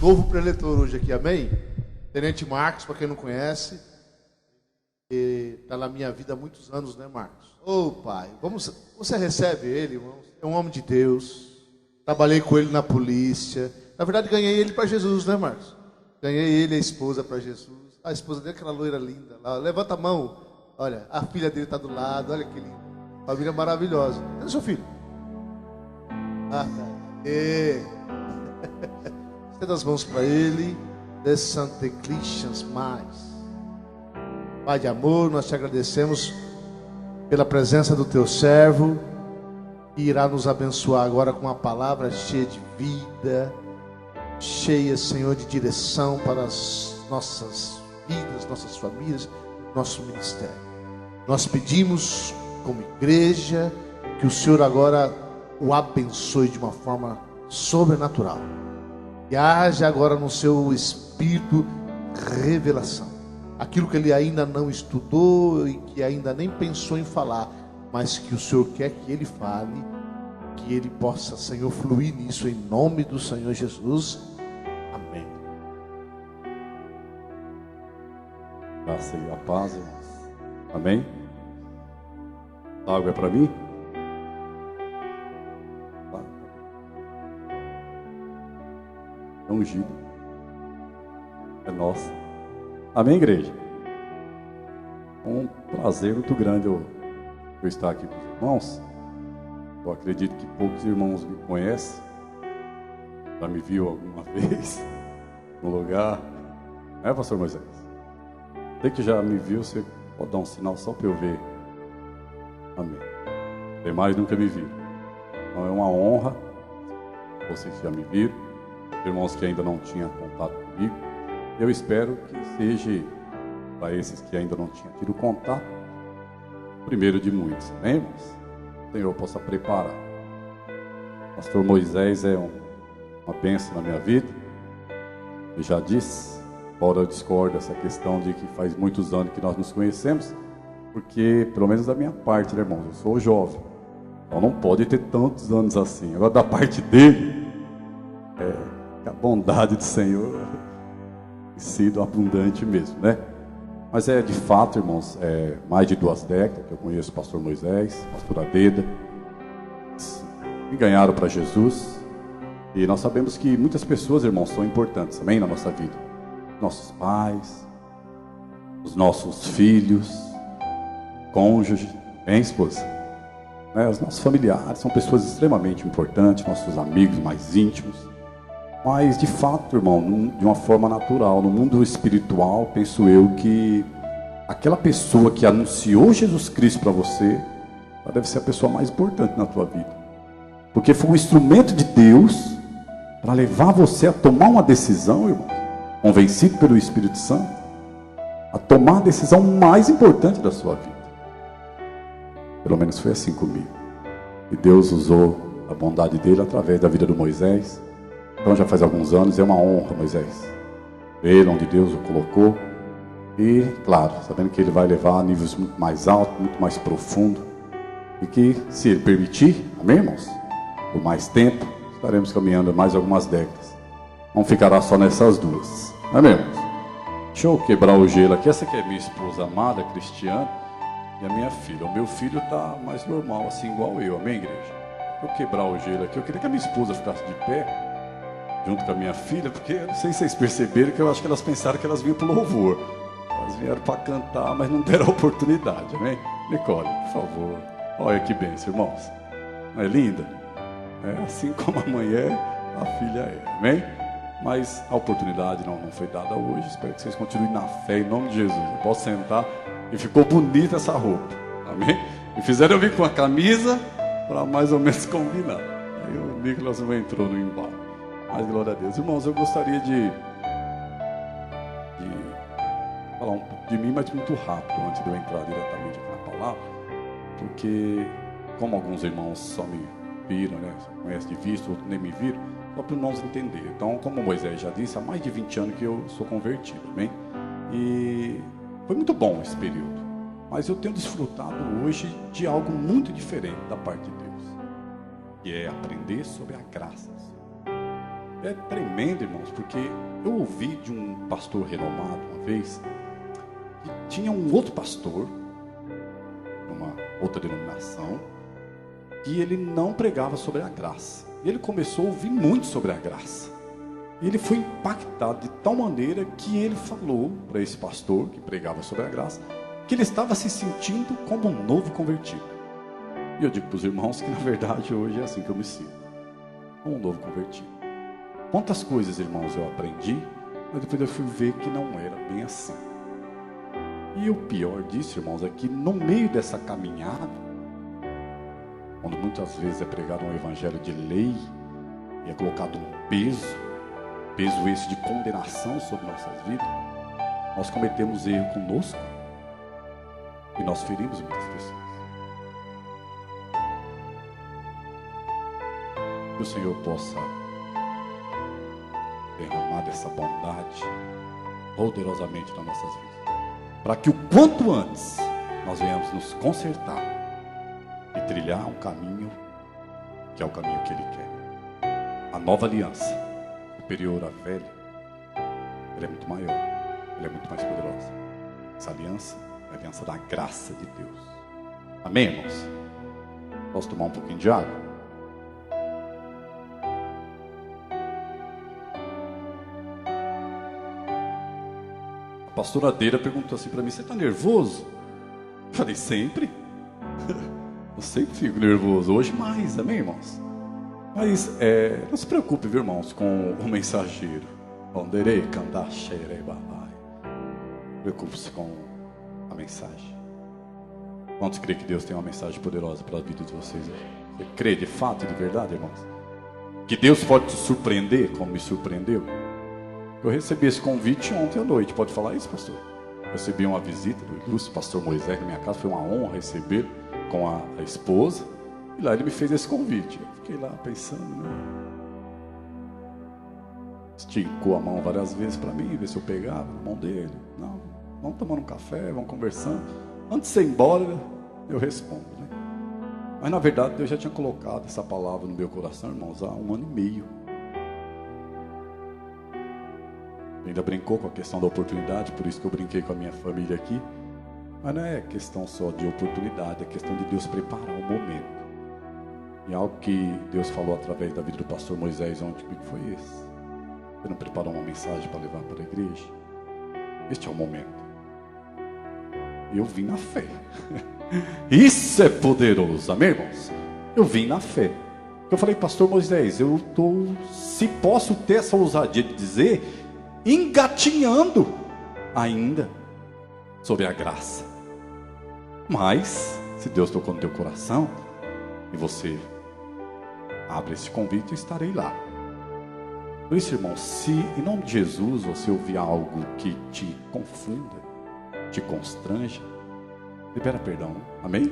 novo preletor hoje aqui, amém? Tenente Marcos, para quem não conhece, está na minha vida há muitos anos, né, Marcos? Ô pai, você recebe ele, irmão? É um homem de Deus. Trabalhei com ele na polícia. Na verdade, ganhei ele para Jesus, né, Marcos? Ganhei ele e a esposa para Jesus. A esposa dele, aquela loira linda lá. Levanta a mão. Olha, a filha dele está do lado. Olha que lindo. Família maravilhosa. Cadê seu filho? Ah, tá. Estenda as mãos para ele. The Sante Christians mais. Pai de amor, nós te agradecemos pela presença do teu servo, que irá nos abençoar agora com uma palavra cheia de vida, cheia, Senhor, de direção para as nossas vidas, nossas famílias, nosso ministério. Nós pedimos, como igreja, que o Senhor agora o abençoe de uma forma sobrenatural. Que haja agora no seu espírito revelação. Aquilo que ele ainda não estudou e que ainda nem pensou em falar, mas que o Senhor quer que ele fale, que ele possa, Senhor, fluir nisso em nome do Senhor Jesus. Amém. Graça e a paz, irmãos. Amém? A água é para mim? É ungido. É nosso. Amém, igreja? Um prazer muito grande eu estar aqui com os irmãos. Eu acredito que poucos irmãos me conhecem. Já me viu alguma vez no lugar. É, pastor Moisés? Você que já me viu, você pode dar um sinal só para eu ver. Amém. Demais nunca me viram. Então é uma honra. Vocês já me viram. Irmãos que ainda não tinham contato comigo. Eu espero que seja para esses que ainda não tinham tido contato, o primeiro de muitos, amém, irmãos? O Senhor possa preparar. Pastor Moisés é uma bênção na minha vida. Eu já disse, embora eu discorde dessa questão de que faz muitos anos que nós nos conhecemos, porque, pelo menos da minha parte, né, irmãos, eu sou jovem, então não pode ter tantos anos assim. Agora, da parte dele, a bondade do Senhor sido abundante mesmo, né? Mas de fato, irmãos, mais de 2 décadas que eu conheço o pastor Moisés, pastor Adeda, me ganharam para Jesus, e nós sabemos que muitas pessoas, irmãos, são importantes também na nossa vida. Nossos pais, os nossos filhos, cônjuge, esposa, né? Os nossos familiares são pessoas extremamente importantes, nossos amigos mais íntimos. Mas, de fato, irmão, de uma forma natural, no mundo espiritual, penso eu que aquela pessoa que anunciou Jesus Cristo para você, ela deve ser a pessoa mais importante na tua vida. Porque foi um instrumento de Deus para levar você a tomar uma decisão, irmão, convencido pelo Espírito Santo, a tomar a decisão mais importante da sua vida. Pelo menos foi assim comigo. E Deus usou a bondade dele através da vida do Moisés. Então já faz alguns anos, é uma honra, Moisés, ver onde Deus o colocou. E, claro, sabendo que ele vai levar a níveis muito mais altos, muito mais profundos. E que, se ele permitir, amém, irmãos? Por mais tempo, estaremos caminhando mais algumas décadas. Não ficará só nessas 2. Amém, irmãos? Deixa eu quebrar o gelo aqui. Essa aqui é minha esposa amada, Cristiana, e a minha filha. O meu filho está mais normal, assim, igual eu, amém, igreja? Para eu quebrar o gelo aqui, eu queria que a minha esposa ficasse de pé, junto com a minha filha, porque eu não sei se vocês perceberam que eu acho que elas pensaram que elas vinham para o louvor. Elas vieram para cantar, mas não deram a oportunidade, amém? Nicole, por favor. Olha que bênção, irmãos. Não é linda? É assim como a mãe é, a filha é, amém? Mas a oportunidade não foi dada hoje. Espero que vocês continuem na fé, em nome de Jesus. Eu posso sentar e ficou bonita essa roupa, amém? E fizeram eu vir com a camisa para mais ou menos combinar. Aí o Nicolas não entrou no embalo. Mas glória a Deus. Irmãos, eu gostaria de falar um pouco de mim, mas muito rápido, antes de eu entrar diretamente na palavra, porque como alguns irmãos só me viram, né, conhecem de vista, outros nem me viram, só para os irmãos entenderem. Então, como Moisés já disse, há mais de 20 anos que eu sou convertido, amém? E foi muito bom esse período, mas eu tenho desfrutado hoje de algo muito diferente da parte de Deus, que é aprender sobre a graça. É tremendo, irmãos, porque eu ouvi de um pastor renomado uma vez, que tinha um outro pastor, numa outra denominação, e ele não pregava sobre a graça. E ele começou a ouvir muito sobre a graça. E ele foi impactado de tal maneira que ele falou para esse pastor que pregava sobre a graça, que ele estava se sentindo como um novo convertido. E eu digo para os irmãos que na verdade hoje é assim que eu me sinto, como um novo convertido. Quantas coisas, irmãos, eu aprendi, mas depois eu fui ver que não era bem assim. E o pior disso, irmãos, é que no meio dessa caminhada, quando muitas vezes é pregado um evangelho de lei, e é colocado um peso esse de condenação sobre nossas vidas, nós cometemos erro conosco, e nós ferimos muitas pessoas. Que o Senhor possa derramar dessa bondade poderosamente nas nossas vidas, para que o quanto antes nós venhamos nos consertar e trilhar um caminho que é o caminho que Ele quer. A nova aliança, superior à velha, ela é muito maior, ela é muito mais poderosa. Essa aliança é a aliança da graça de Deus. Amém, irmãos? Posso tomar um pouquinho de água? A pastora Deira perguntou assim para mim: você está nervoso? Eu falei: sempre. Eu sempre fico nervoso, hoje mais, amém, irmãos? Mas não se preocupe, viu, irmãos, com o mensageiro. Preocupe-se com a mensagem. Quantos creem que Deus tem uma mensagem poderosa para a vida de vocês? Você crê de fato e de verdade, irmãos? Que Deus pode te surpreender como me surpreendeu? Eu recebi esse convite ontem à noite. Pode falar isso, pastor? Recebi uma visita do ilustre pastor Moisés na minha casa. Foi uma honra receber com a esposa. E lá ele me fez esse convite. Eu fiquei lá pensando, né? Esticou a mão várias vezes para mim, ver se eu pegava na mão dele. Não, vamos tomando um café, vamos conversando. Antes de ir embora, eu respondo, né? Mas na verdade Deus já tinha colocado essa palavra no meu coração, irmãos, há 1 ano e meio. Ainda brincou com a questão da oportunidade, por isso que eu brinquei com a minha família aqui. Mas não é questão só de oportunidade, é questão de Deus preparar o momento. E algo que Deus falou através da vida do pastor Moisés ontem comigo foi esse: você não preparou uma mensagem para levar para a igreja? Este é o momento. E eu vim na fé. Isso é poderoso, amém, irmãos? Eu vim na fé. Eu falei: pastor Moisés, eu estou, se posso ter essa ousadia de dizer, engatinhando ainda sobre a graça. Mas se Deus tocou no teu coração e você abre esse convite, eu estarei lá. Por isso, irmão, se em nome de Jesus você ouvir algo que te confunda, te constranja, libera perdão, amém?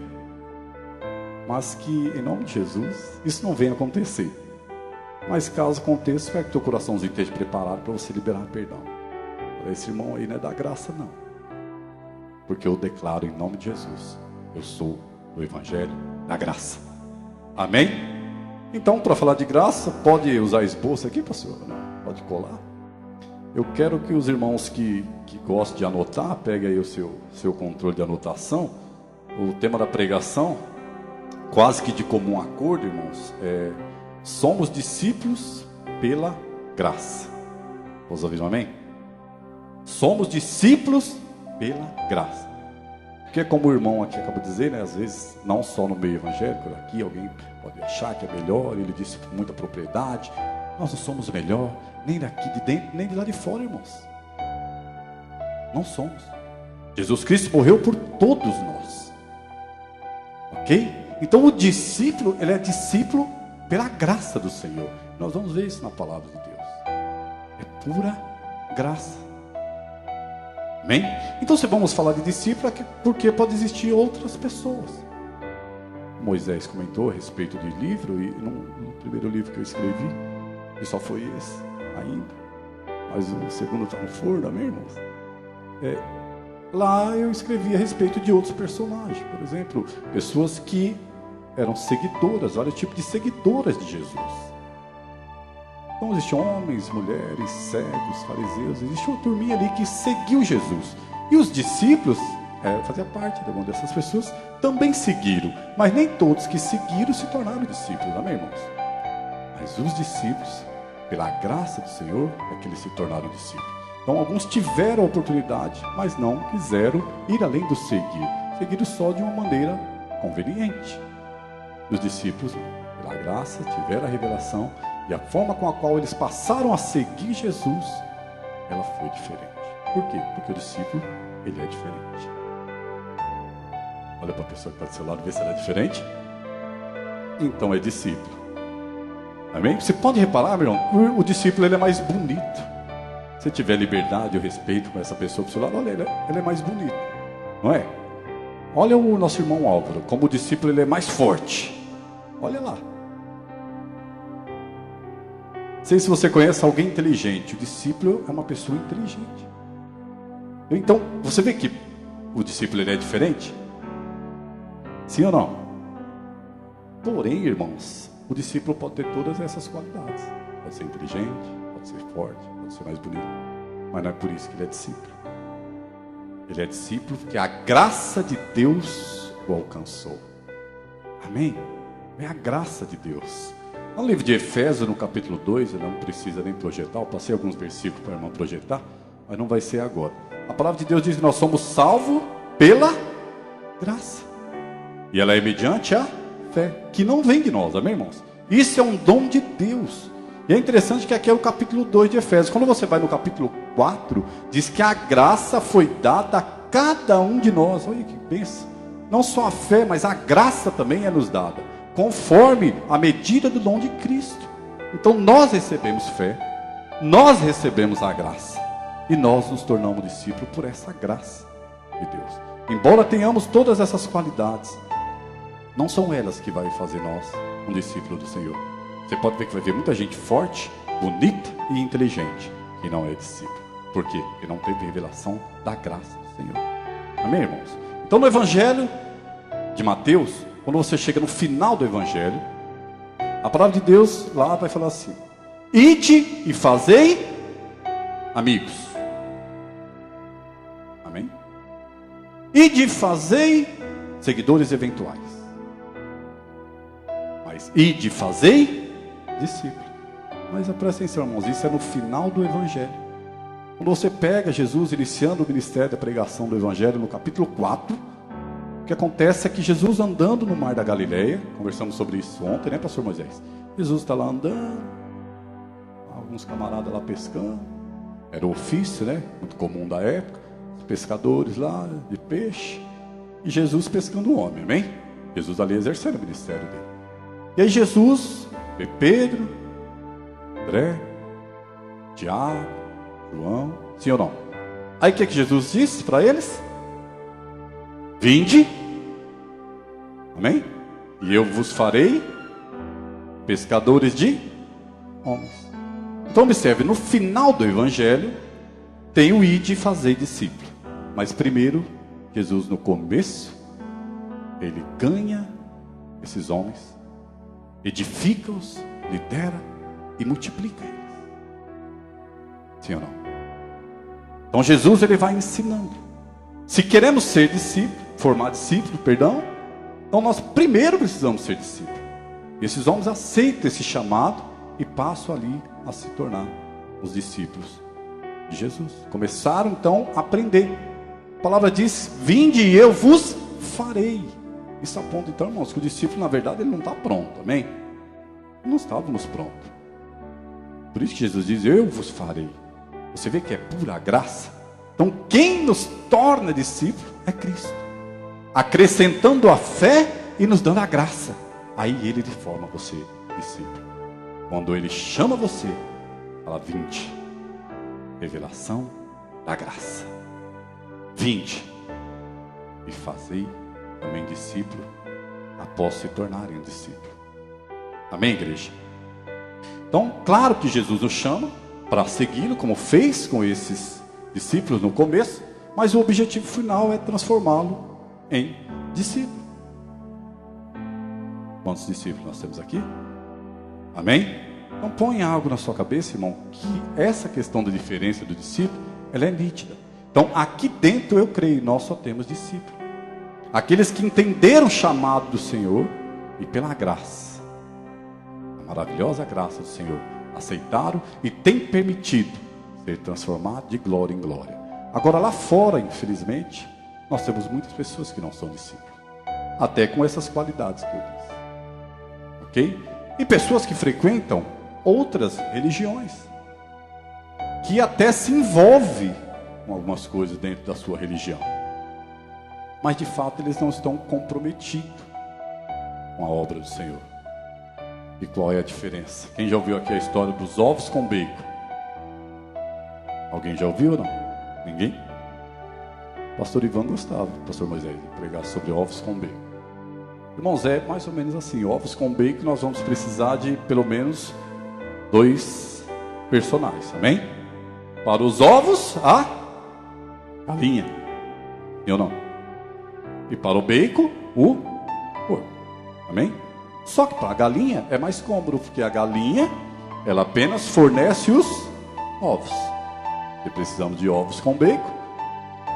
Mas que em nome de Jesus isso não venha acontecer. Mas caso aconteça, espero que teu coraçãozinho esteja preparado para você liberar perdão. Esse irmão aí não é da graça, não. Porque eu declaro em nome de Jesus, eu sou do Evangelho da graça. Amém? Então, para falar de graça, pode usar esboço aqui, pastor? Não, pode colar. Eu quero que os irmãos que gostam de anotar, peguem aí o seu controle de anotação. O tema da pregação, quase que de comum acordo, irmãos, somos discípulos pela graça. Vamos ouvir um amém? Somos discípulos pela graça. Porque como o irmão aqui acaba de dizer, né, às vezes, não só no meio evangélico, aqui alguém pode achar que é melhor, ele disse com muita propriedade, nós não somos melhor, nem daqui de dentro, nem de lá de fora, irmãos. Não somos. Jesus Cristo morreu por todos nós. Ok? Então o discípulo, ele é discípulo pela graça do Senhor. Nós vamos ver isso na palavra de Deus. É pura graça. Amém? Então se vamos falar de discípulo, porque pode existir outras pessoas. Moisés comentou a respeito de livro, e no primeiro livro que eu escrevi, e só foi esse ainda, mas o segundo está no forno, amém, irmãos? Lá eu escrevi a respeito de outros personagens, por exemplo, pessoas que eram seguidoras, vários tipos de seguidoras de Jesus. Então existiam homens, mulheres, cegos, fariseus, existia uma turminha ali que seguiu Jesus. E os discípulos, fazia parte de uma dessas pessoas, também seguiram. Mas nem todos que seguiram se tornaram discípulos, amém, irmãos? Mas os discípulos, pela graça do Senhor, é que eles se tornaram discípulos. Então alguns tiveram a oportunidade, mas não quiseram ir além do seguir. Seguiram só de uma maneira conveniente. Os discípulos, pela graça, tiveram a revelação, e a forma com a qual eles passaram a seguir Jesus, ela foi diferente. Por quê? Porque o discípulo, ele é diferente. Olha para a pessoa que está do seu lado, vê se ela é diferente. Então é discípulo. Amém? Você pode reparar, meu irmão, o discípulo ele é mais bonito. Se tiver liberdade e respeito com essa pessoa do seu lado, olha, ele é mais bonito. Não é? Olha o nosso irmão Álvaro, como o discípulo ele é mais forte. Olha lá. Não sei se você conhece alguém inteligente. O discípulo é uma pessoa inteligente. Então, você vê que o discípulo ele é diferente? Sim ou não? Porém, irmãos, o discípulo pode ter todas essas qualidades. Pode ser inteligente, pode ser forte, pode ser mais bonito. Mas não é por isso que ele é discípulo. Ele é discípulo porque a graça de Deus o alcançou. Amém? É a graça de Deus. No livro de Efésios, no capítulo 2, não precisa nem projetar. Eu passei alguns versículos para o irmão projetar, mas não vai ser agora. A palavra de Deus diz que nós somos salvos pela graça. E ela é mediante a fé, que não vem de nós, amém, irmãos? Isso é um dom de Deus. E é interessante que aqui é o capítulo 2 de Efésios. Quando você vai no capítulo 4, diz que a graça foi dada a cada um de nós. Olha que bênção. Não só a fé, mas a graça também é nos dada, conforme a medida do dom de Cristo. Então nós recebemos fé, nós recebemos a graça, e nós nos tornamos discípulos por essa graça de Deus. Embora tenhamos todas essas qualidades, não são elas que vai fazer nós um discípulo do Senhor. Você pode ver que vai ver muita gente forte, bonita e inteligente, que não é discípulo. Por quê? Porque não teve revelação da graça do Senhor. Amém, irmãos? Então no Evangelho de Mateus, quando você chega no final do Evangelho, a palavra de Deus lá vai falar assim: ide e fazei amigos. Amém? Ide e fazei seguidores eventuais. Mas ide e fazei discípulos. Mas presta atenção, irmãos, isso é no final do Evangelho. Quando você pega Jesus iniciando o ministério da pregação do Evangelho no capítulo 4, o que acontece é que Jesus andando no mar da Galileia, conversamos sobre isso ontem, né, pastor Moisés? Jesus está lá andando, alguns camaradas lá pescando, era o ofício, né, muito comum da época, os pescadores lá de peixe, e Jesus pescando o homem, amém? Jesus ali exercendo o ministério dele. E aí Jesus vê Pedro, André, Tiago, João, sim ou não? Aí o que Jesus disse para eles? Vinde, amém? E eu vos farei pescadores de homens. Então observe, no final do Evangelho tem o ide e fazer discípulo. Mas primeiro, Jesus no começo, ele ganha esses homens, edifica-os, lidera e multiplica eles. Sim ou não? Então Jesus ele vai ensinando. Se queremos ser discípulo, formar discípulo, perdão, então nós primeiro precisamos ser discípulos. Esses homens aceitam esse chamado e passam ali a se tornar os discípulos de Jesus. Começaram então a aprender. A palavra diz: vinde e eu vos farei. Isso aponta então, irmãos, que o discípulo na verdade ele não está pronto, amém? Não estávamos prontos. Por isso que Jesus diz: eu vos farei. Você vê que é pura graça. Então quem nos torna discípulo é Cristo, acrescentando a fé e nos dando a graça. Aí ele forma você discípulo. Quando ele chama você, fala: vinde, revelação da graça. Vinde e fazei também discípulo após se tornarem discípulo. Amém, igreja? Então, claro que Jesus nos chama para segui-lo, como fez com esses discípulos no começo, mas o objetivo final é transformá-lo em discípulo. Quantos discípulos nós temos aqui? Amém? Então põe algo na sua cabeça, irmão, que essa questão da diferença do discípulo, ela é nítida. Então aqui dentro eu creio, nós só temos discípulos. Aqueles que entenderam o chamado do Senhor e pela graça, a maravilhosa graça do Senhor, aceitaram e têm permitido ser transformado de glória em glória. Agora lá fora, infelizmente, nós temos muitas pessoas que não são discípulos, até com essas qualidades que eu disse, ok? E pessoas que frequentam outras religiões, que até se envolvem com algumas coisas dentro da sua religião, mas de fato eles não estão comprometidos com a obra do Senhor. E qual é a diferença? Quem já ouviu aqui a história dos ovos com bacon? Alguém já ouviu ou não? Ninguém? O pastor Ivan gostava, o pastor Moisés, de pregar sobre ovos com bacon. Irmãos, é mais ou menos assim, ovos com bacon nós vamos precisar de pelo menos 2 personagens, amém? Para os ovos, a galinha, eu não. E para o bacon, o porco, amém? Só que para a galinha é mais cômodo, porque a galinha, ela apenas fornece os ovos. E precisamos de ovos com bacon,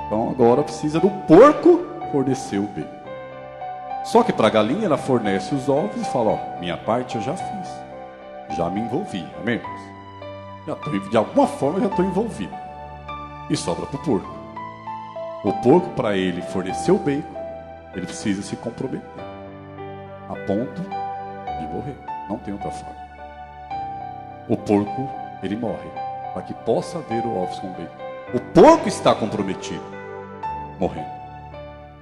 então agora precisa do porco fornecer o bacon. Só que para a galinha ela fornece os ovos e fala, ó, minha parte eu já fiz, já me envolvi, amém, irmãos? De alguma forma eu já estou envolvido. E sobra para o porco. O porco, para ele fornecer o bacon, ele precisa se comprometer a ponto de morrer. Não tem outra forma. O porco, ele morre para que possa haver o ovos com bacon. O porco está comprometido, morrendo.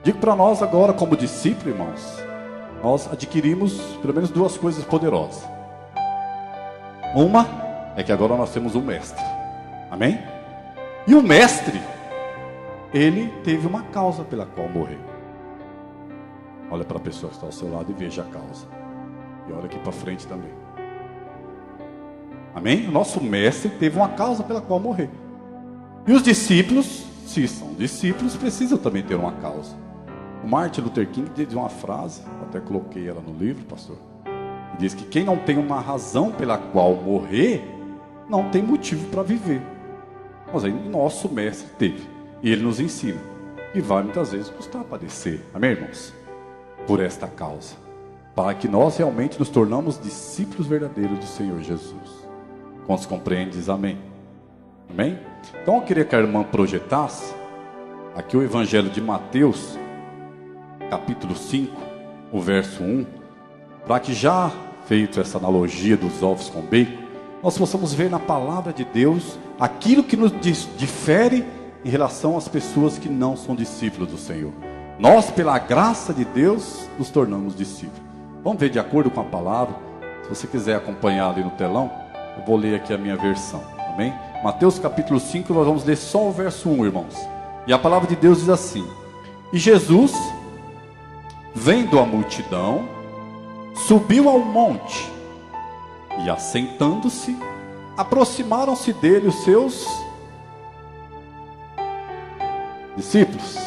Digo para nós agora, como discípulo, irmãos, nós adquirimos pelo menos 2 coisas poderosas. Uma é que agora nós temos um mestre, amém? E o mestre, ele teve uma causa pela qual morreu. Olha para a pessoa que está ao seu lado e veja a causa. E olha aqui para frente também. Amém? O nosso mestre teve uma causa pela qual morreu. E os discípulos, se são discípulos, precisam também ter uma causa. O Martin Luther King diz uma frase, até coloquei ela no livro, pastor. Ele diz que quem não tem uma razão pela qual morrer, não tem motivo para viver. Mas aí o nosso mestre teve. E ele nos ensina. E vai muitas vezes custar padecer. Amém, irmãos? Por esta causa. Para que nós realmente nos tornamos discípulos verdadeiros do Senhor Jesus. Quantos compreendem, diz amém. Amém? Então eu queria que a irmã projetasse aqui o Evangelho de Mateus, capítulo 5, o verso 1, para que já feito essa analogia dos ovos com bacon, nós possamos ver na palavra de Deus aquilo que nos difere em relação às pessoas que não são discípulos do Senhor. Nós, pela graça de Deus, nos tornamos discípulos. Vamos ver de acordo com a palavra. Se você quiser acompanhar ali no telão, eu vou ler aqui a minha versão, amém? Mateus capítulo 5, nós vamos ler só o verso 1, irmãos. E a palavra de Deus diz assim: E Jesus, vendo a multidão, subiu ao monte, e assentando-se, aproximaram-se dele os seus discípulos,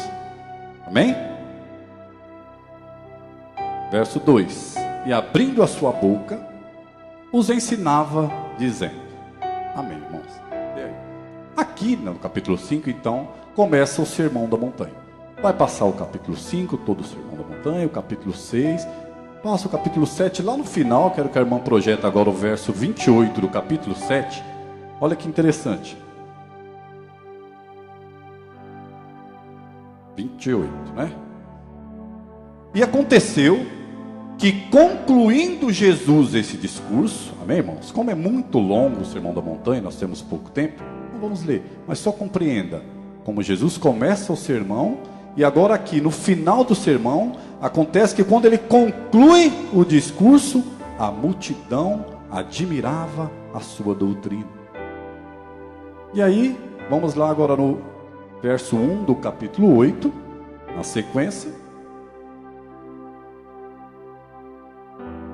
amém? Verso 2: E abrindo a sua boca, os ensinava, dizendo, amém, irmãos? E aí? Aqui no capítulo 5, então, começa o sermão da montanha. Vai passar o capítulo 5, todo o sermão da montanha, o capítulo 6, passa o capítulo 7, lá no final, quero que a irmã projete agora o verso 28 do capítulo 7, olha que interessante. 28, né? E aconteceu que, concluindo Jesus esse discurso, amém, irmãos? Como é muito longo o sermão da montanha, nós temos pouco tempo, não vamos ler, mas só compreenda como Jesus começa o sermão. E agora aqui no final do sermão, acontece que quando ele conclui o discurso, a multidão admirava a sua doutrina. E aí, vamos lá agora no verso 1 do capítulo 8, na sequência.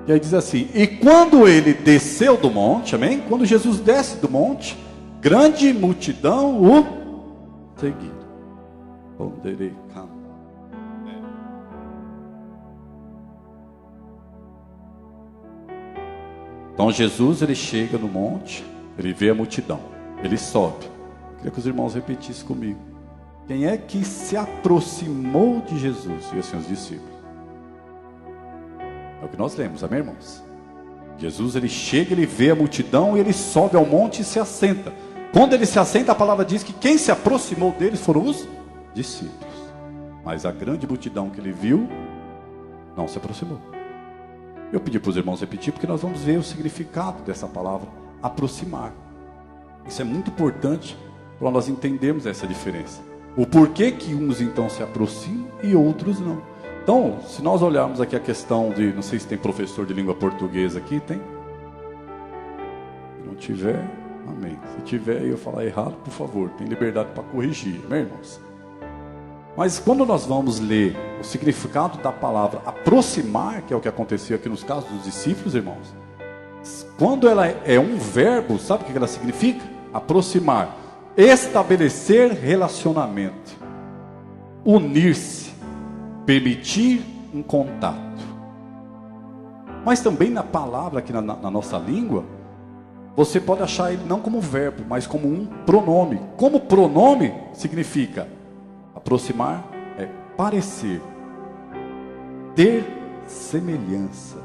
E aí diz assim: E quando ele desceu do monte, amém? Quando Jesus desce do monte, grande multidão o seguiu. Então Jesus, ele chega no monte, ele vê a multidão, ele sobe. Eu queria que os irmãos repetissem comigo. Quem é que se aproximou de Jesus? E assim, os discípulos. É o que nós lemos, amém, irmãos? Jesus, ele chega, ele vê a multidão e ele sobe ao monte e se assenta. Quando ele se assenta, a palavra diz que quem se aproximou deles foram os discípulos. Mas a grande multidão que ele viu, não se aproximou. Eu pedi para os irmãos repetir, porque nós vamos ver o significado dessa palavra, aproximar. Isso é muito importante para nós entendermos essa diferença. O porquê que uns então se aproximam e outros não. Então, se nós olharmos aqui a questão de, não sei se tem professor de língua portuguesa aqui, tem? Se não tiver, amém. Se tiver e eu falar errado, por favor, tem liberdade para corrigir, amém, irmãos? Mas quando nós vamos ler o significado da palavra aproximar, que é o que aconteceu aqui nos casos dos discípulos, irmãos, quando ela é um verbo, sabe o que ela significa? Aproximar, estabelecer relacionamento, unir-se, permitir um contato. Mas também na palavra, aqui na nossa língua, você pode achar ele não como verbo, mas como um pronome. Como pronome significa aproximar, é parecer, ter semelhança.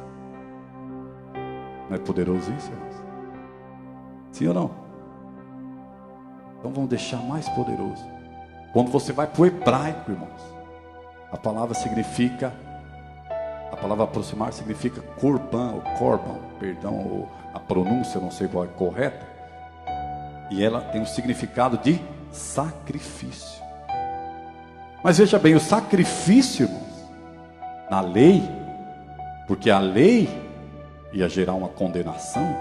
Não é poderoso isso, irmãos? Sim ou não? Então vamos deixar mais poderoso. Quando você vai para o hebraico, irmãos, a palavra aproximar significa korban, ou korban, perdão, ou a pronúncia, não sei qual é correta. E ela tem um significado de sacrifício. Mas veja bem, o sacrifício, irmãos, na lei, porque a lei ia gerar uma condenação,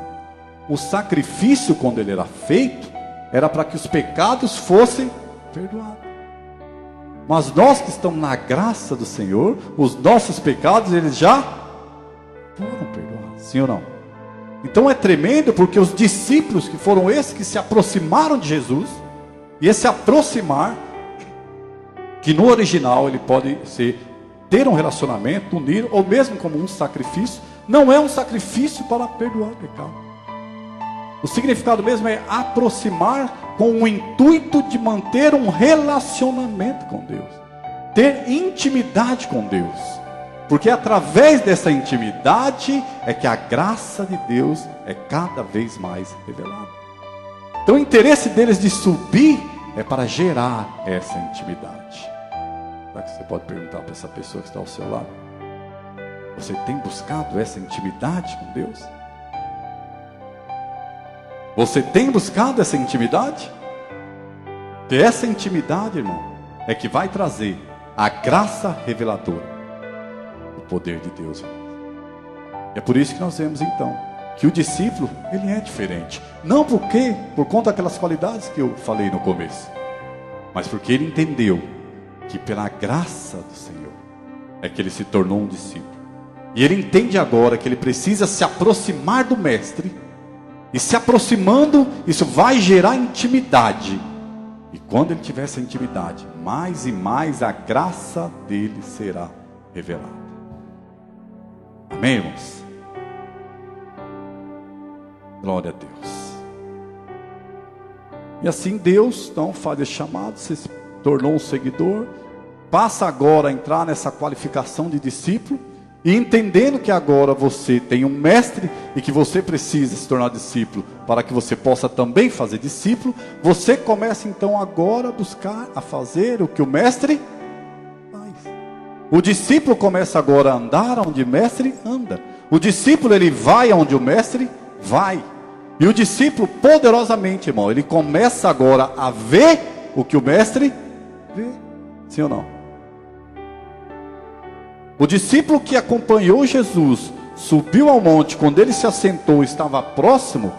o sacrifício, quando ele era feito, era para que os pecados fossem perdoados. Mas nós que estamos na graça do Senhor, os nossos pecados, eles já foram perdoados, sim ou não? Então é tremendo, porque os discípulos, que foram esses que se aproximaram de Jesus, e esse aproximar, que no original ele pode ser ter um relacionamento, unir, ou mesmo como um sacrifício, não é um sacrifício para perdoar o pecado. O significado mesmo é aproximar com o intuito de manter um relacionamento com Deus, ter intimidade com Deus, porque através dessa intimidade é que a graça de Deus é cada vez mais revelada. Então o interesse deles de subir é para gerar essa intimidade. Será que você pode perguntar para essa pessoa que está ao seu lado? Você tem buscado essa intimidade com Deus? Você tem buscado essa intimidade? E essa intimidade, irmão, é que vai trazer a graça reveladora, o poder de Deus, irmão. É por isso que nós vemos então que o discípulo, ele é diferente. Não por conta daquelas qualidades que eu falei no começo, mas porque ele entendeu que pela graça do Senhor é que ele se tornou um discípulo. E ele entende agora que ele precisa se aproximar do mestre. E se aproximando, isso vai gerar intimidade. E quando ele tiver essa intimidade, mais e mais a graça dele será revelada. Amém, irmãos? Glória a Deus. E assim Deus então faz esse chamado, se tornou um seguidor, passa agora a entrar nessa qualificação de discípulo. E entendendo que agora você tem um mestre e que você precisa se tornar discípulo para que você possa também fazer discípulo, você começa então agora a buscar a fazer o que o mestre faz. O discípulo começa agora a andar onde o mestre anda. O discípulo, ele vai onde o mestre vai. E o discípulo, poderosamente, irmão, ele começa agora a ver o que o mestre vê. Sim ou não? O discípulo que acompanhou Jesus, subiu ao monte, quando ele se assentou, estava próximo,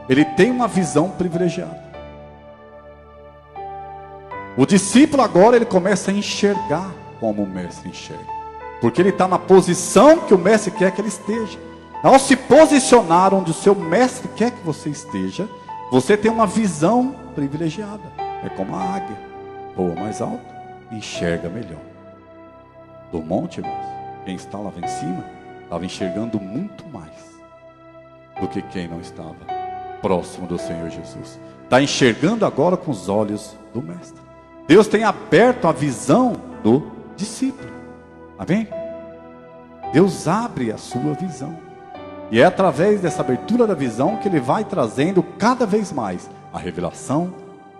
ele tem uma visão privilegiada. O discípulo agora, ele começa a enxergar como o mestre enxerga, porque ele está na posição que o mestre quer que ele esteja. Ao se posicionar onde o seu mestre quer que você esteja, você tem uma visão privilegiada. É como a águia, voa mais alto e enxerga melhor. Do monte, irmãos, quem está lá em cima estava enxergando muito mais. do que quem não estava próximo do Senhor Jesus. Está enxergando agora com os olhos do Mestre. Deus tem aberto a visão do discípulo. Amém? Deus abre a sua visão. E é através dessa abertura da visão que Ele vai trazendo cada vez mais a revelação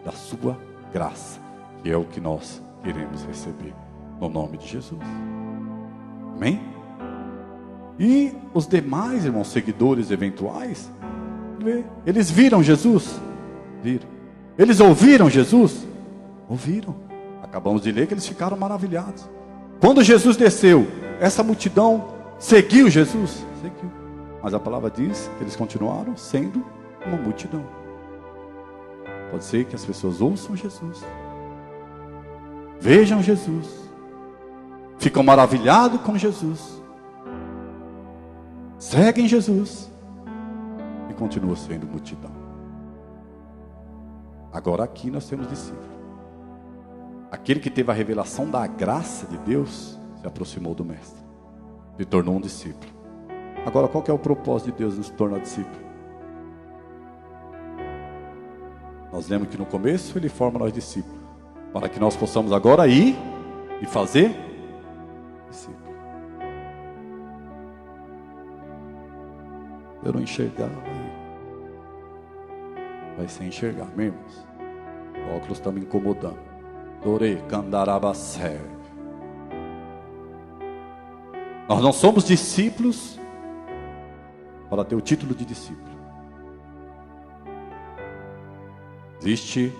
da sua graça, que é o que nós queremos receber no nome de Jesus. Amém? E os demais, irmãos, seguidores eventuais, eles viram Jesus? Viram. Eles ouviram Jesus? Ouviram. Acabamos de ler que eles ficaram maravilhados. Quando Jesus desceu, essa multidão seguiu Jesus? Seguiu. Mas a palavra diz que eles continuaram sendo uma multidão. Pode ser que as pessoas ouçam Jesus, vejam Jesus, ficam maravilhados com Jesus, seguem Jesus e continuam sendo multidão. Agora aqui nós temos discípulos. Aquele que teve a revelação da graça de Deus se aproximou do Mestre, se tornou um discípulo. Agora qual que é o propósito de Deus nos tornar discípulo? Nós lemos que no começo Ele forma nós discípulos, para que nós possamos agora ir e fazer discípulos. Eu não enxergava aí. Vai ser enxergar, meus irmãos. O óculos está me incomodando. Dore candarabacé. Nós não somos discípulos para ter o título de discípulo. Existe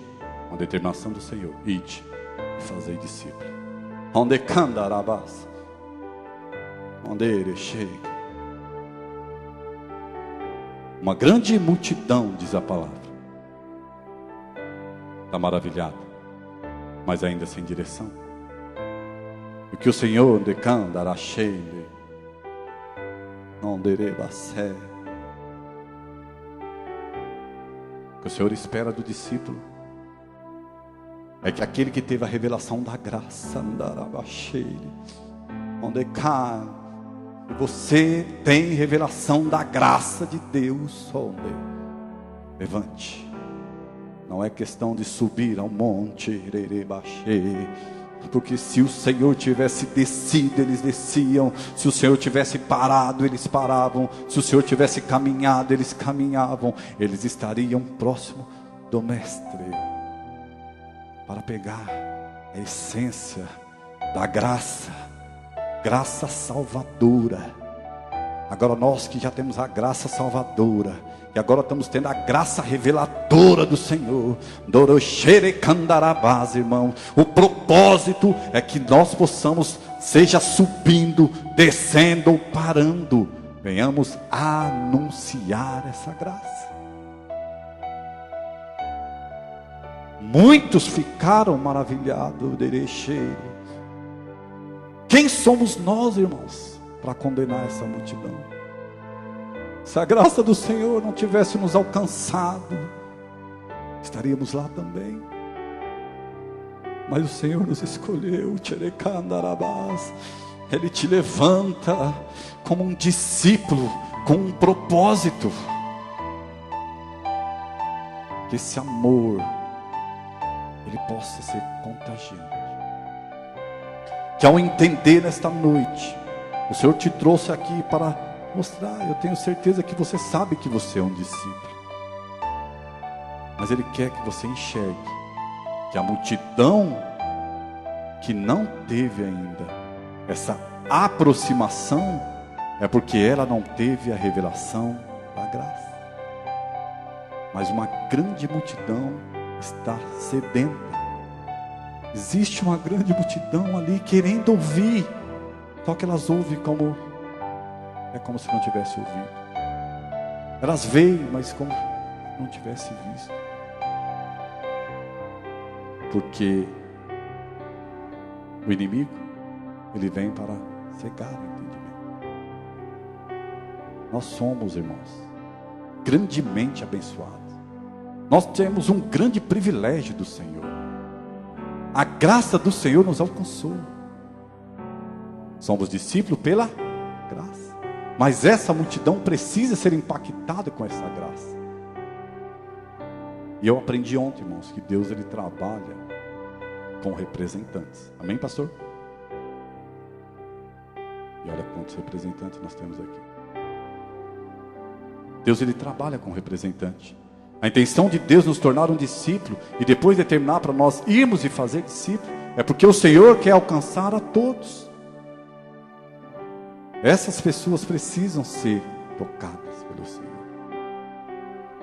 uma determinação do Senhor: ide e fazei discípulo. Onde candarabas, onde ele chega. Uma grande multidão, diz a palavra, está maravilhada, mas ainda sem direção. E que o Senhor de candarachele, onde rebacé. O que o Senhor espera do discípulo é que aquele que teve a revelação da graça, onde cai, você tem revelação da graça de Deus, onde levante. Não é questão de subir ao monte, porque se o Senhor tivesse descido, eles desciam. Se o Senhor tivesse parado, eles paravam. Se o Senhor tivesse caminhado, eles caminhavam. Eles estariam próximo do Mestre, para pegar a essência da graça, graça salvadora. Agora nós que já temos a graça salvadora, e agora estamos tendo a graça reveladora do Senhor, irmão. O propósito é que nós possamos, seja subindo, descendo ou parando, venhamos anunciar essa graça. Muitos ficaram maravilhados. Quem somos nós, irmãos, para condenar essa multidão? Se a graça do Senhor não tivesse nos alcançado, estaríamos lá também. Mas o Senhor nos escolheu, Ele te levanta como um discípulo, com um propósito. Que esse amor, ele possa ser contagiante. Que ao entender nesta noite, o Senhor te trouxe aqui para mostrar, eu tenho certeza que você sabe que você é um discípulo, mas Ele quer que você enxergue que a multidão que não teve ainda essa aproximação é porque ela não teve a revelação da graça. Mas uma grande multidão está sedenta. Existe uma grande multidão ali querendo ouvir, só que elas ouvem como se não tivesse ouvido. Elas veem, mas como se não tivesse visto. Porque o inimigo, ele vem para cegar o entendimento. Nós somos, irmãos, grandemente abençoados. Nós temos um grande privilégio do Senhor. A graça do Senhor nos alcançou. Somos discípulos pela graça. Mas essa multidão precisa ser impactada com essa graça. E eu aprendi ontem, irmãos, que Deus ele trabalha com representantes. Amém, pastor? E olha quantos representantes nós temos aqui. Deus ele trabalha com representante. A intenção de Deus nos tornar um discípulo e depois determinar para nós irmos e fazer discípulo é porque o Senhor quer alcançar a todos. Essas pessoas precisam ser tocadas pelo Senhor.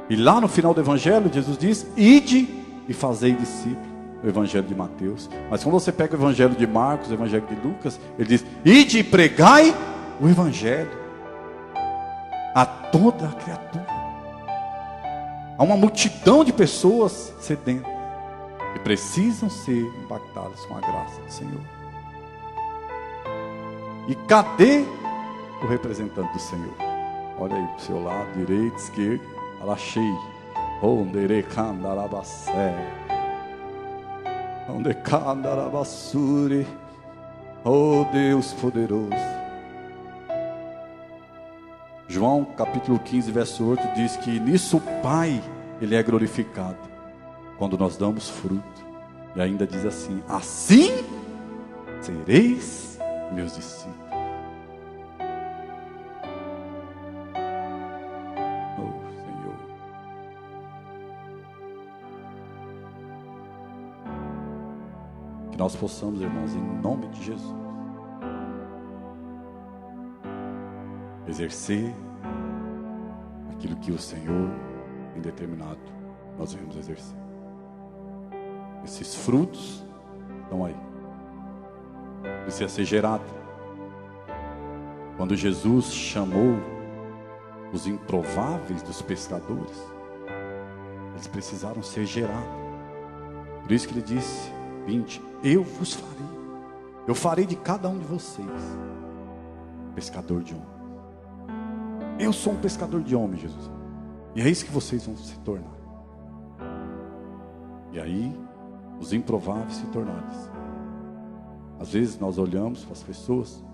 E lá no final do Evangelho, Jesus diz: ide e fazei discípulo. O Evangelho de Mateus. Mas quando você pega o Evangelho de Marcos, o Evangelho de Lucas, ele diz: ide e pregai o Evangelho a toda a criatura. Há uma multidão de pessoas sedentas que precisam ser impactadas com a graça do Senhor. E cadê o representante do Senhor? Olha aí para o seu lado, direito, esquerdo. Alaxei. Ondere candarabacé. Onde candarabassure. Oh Deus poderoso. João capítulo 15, verso 8 diz que nisso o Pai, Ele é glorificado, quando nós damos fruto. E ainda diz assim: assim sereis meus discípulos. Oh Senhor. Que nós possamos, irmãos, em nome de Jesus, exercer aquilo que o Senhor tem determinado, nós vamos exercer. Esses frutos estão aí, precisa ser gerado. Quando Jesus chamou os improváveis dos pescadores, eles precisaram ser gerados. Por isso que ele disse: vinde, eu vos farei, eu farei de cada um de vocês pescador de homens. Eu sou um pescador de homens, Jesus. E é isso que vocês vão se tornar. E aí, os improváveis se tornaram. Às vezes nós olhamos para as pessoas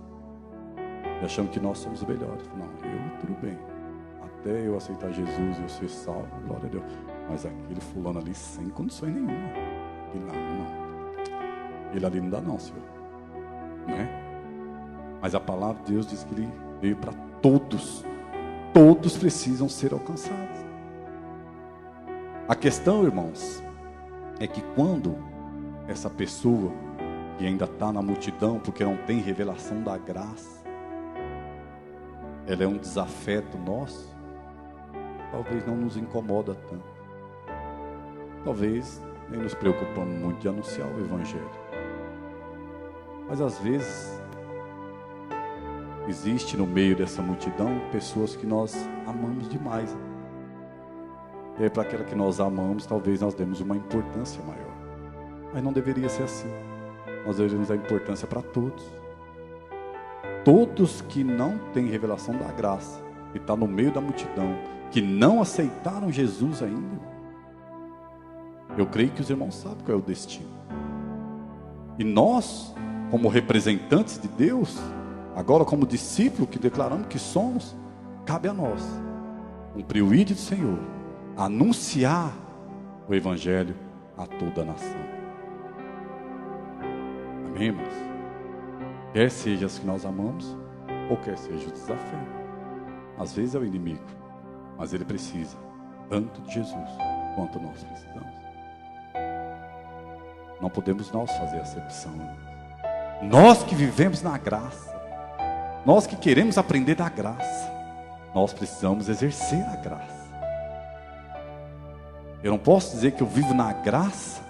e achamos que nós somos melhores. Não, eu tudo bem. Até eu aceitar Jesus e eu ser salvo, glória a Deus. Mas aquele fulano ali sem condições nenhuma. Ele não. Ele ali não dá não, Senhor. Não é? Mas a palavra de Deus diz que Ele veio para todos. Todos precisam ser alcançados. A questão, irmãos, é que quando essa pessoa que ainda está na multidão, porque não tem revelação da graça, ela é um desafeto nosso, talvez não nos incomoda tanto. Talvez nem nos preocupamos muito de anunciar o Evangelho. Mas às vezes existe no meio dessa multidão pessoas que nós amamos demais. E aí para aquela que nós amamos, talvez nós demos uma importância maior. Mas não deveria ser assim. Nós deveríamos dar importância para todos. Todos que não têm revelação da graça, que está no meio da multidão, que não aceitaram Jesus ainda, eu creio que os irmãos sabem qual é o destino. E nós, como representantes de Deus, agora como discípulo que declaramos que somos, cabe a nós cumprir o ídolo do Senhor, anunciar o Evangelho a toda a nação. Amém, irmãos? Quer seja as que nós amamos, ou quer seja o desafio. Às vezes é o inimigo, mas ele precisa tanto de Jesus quanto nós precisamos. Não podemos nós fazer acepção. Nós que vivemos na graça, nós que queremos aprender da graça, nós precisamos exercer a graça. Eu não posso dizer que eu vivo na graça,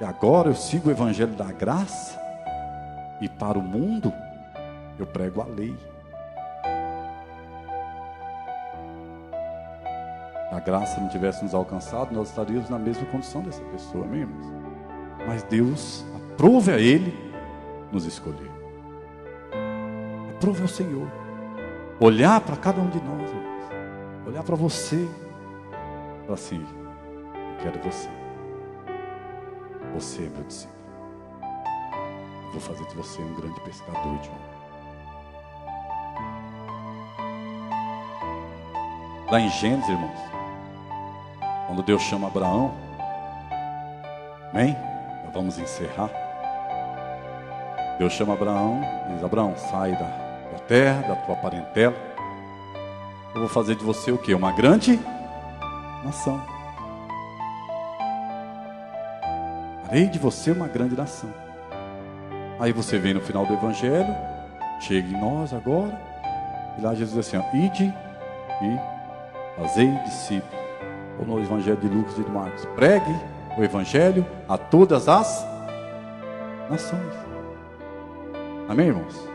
e agora eu sigo o Evangelho da graça, e para o mundo eu prego a lei. Se a graça não tivesse nos alcançado, nós estaríamos na mesma condição dessa pessoa, amém, irmãos? Mas Deus aprove a Ele nos escolher. Aprove ao Senhor. Olhar para cada um de nós, irmãos. Olhar para você. Falar assim: eu quero você. Você é meu discípulo. Eu vou fazer de você um grande pescador de homens. Lá em Gênesis, irmãos, quando Deus chama Abraão, amém? Vamos encerrar. Deus chama Abraão, diz: Abraão, sai da terra, da tua parentela. Eu vou fazer de você o quê? Uma grande nação. Farei de você uma grande nação. Aí você vem no final do Evangelho, chega em nós agora, e lá Jesus diz assim: ó, ide e fazei discípulos. Ou no Evangelho de Lucas e de Marcos, pregue o Evangelho a todas as nações. Amém, irmãos?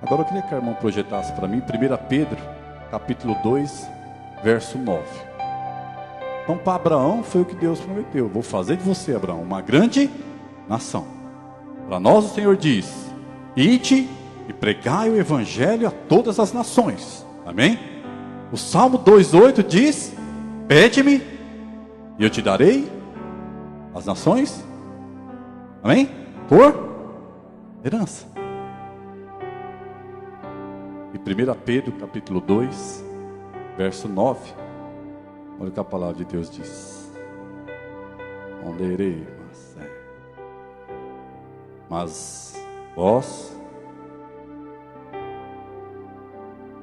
Agora eu queria que a irmã projetasse para mim 1 Pedro, capítulo 2, verso 9. Então, para Abraão foi o que Deus prometeu: vou fazer de você, Abraão, uma grande nação. Para nós o Senhor diz: ide e pregai o Evangelho a todas as nações. Amém? O Salmo 2,8 diz: pede-me e eu te darei as nações. Amém? Por herança. E 1 Pedro capítulo 2, verso 9. Olha o que a palavra de Deus diz: mas vós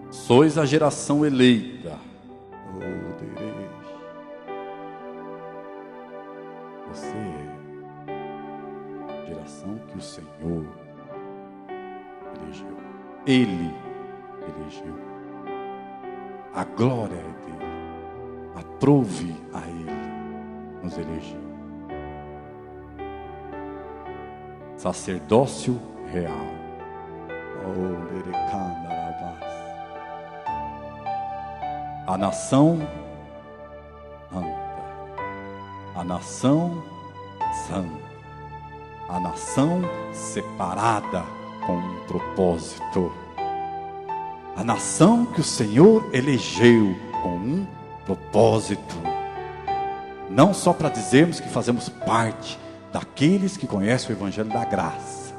sois a geração eleita. Você é a geração que o Senhor elegeu. Ele elegeu. A glória é dele. Aprove a ele nos eleger. Sacerdócio real. A nação santa. A nação santa. A nação separada com um propósito. A nação que o Senhor elegeu com um propósito. Não só para dizermos que fazemos parte daqueles que conhecem o Evangelho da graça,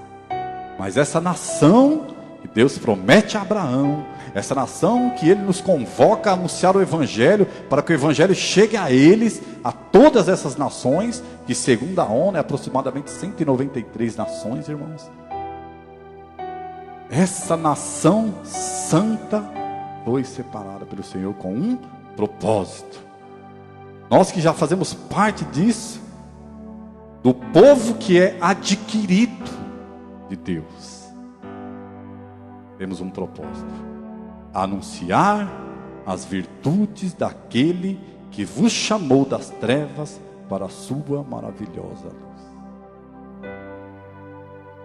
mas essa nação que Deus promete a Abraão, essa nação que Ele nos convoca a anunciar o Evangelho, para que o Evangelho chegue a eles, a todas essas nações, que segundo a ONU é aproximadamente 193 nações, irmãos. Essa nação santa foi separada pelo Senhor com um propósito. Nós que já fazemos parte disso, do povo que é adquirido de Deus, temos um propósito: anunciar as virtudes daquele que vos chamou das trevas para a sua maravilhosa luz.